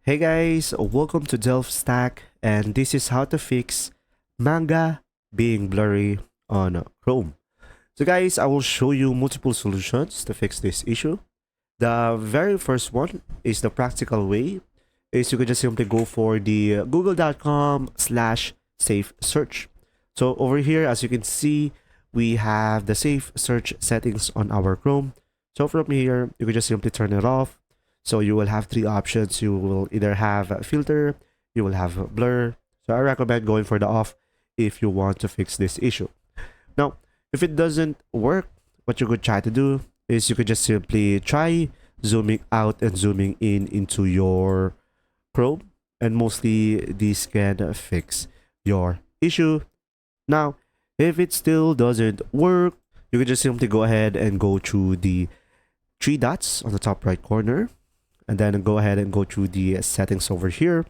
Hey guys, welcome to DelftStack, and this is how to fix manga being blurry on Chrome. So guys, I will show you multiple solutions to fix this issue. The very first one is the practical way, is you can just simply go for the google.com/SafeSearch. So over here, as you can see, we have the safe search settings on our Chrome. So from here, you can just simply turn it off. So you will have three options. You will either have a filter, you will have a blur. So I recommend going for the off if you want to fix this issue. Now, if it doesn't work, what you could try to do is you could just simply try zooming out and zooming in into your Chrome, and mostly this can fix your issue. Now, if it still doesn't work, you can just simply go ahead and go to the three dots on the top right corner, and then go ahead and go to the settings over here.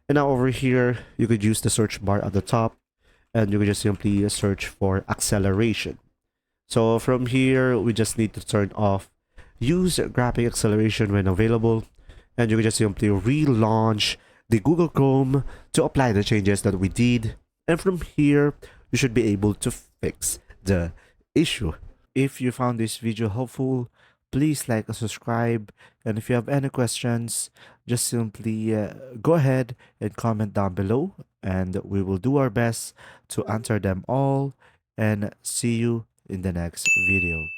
And now over here, you could use the search bar at the top, and you could just simply search for acceleration. So from here, we just need to turn off use graphic acceleration when available, and you can just simply relaunch the Google Chrome to apply the changes that we did. And from here, you should be able to fix the issue. If you found this video helpful, please like and subscribe. And if you have any questions, just simply go ahead and comment down below, and we will do our best to answer them all. And see you in the next video.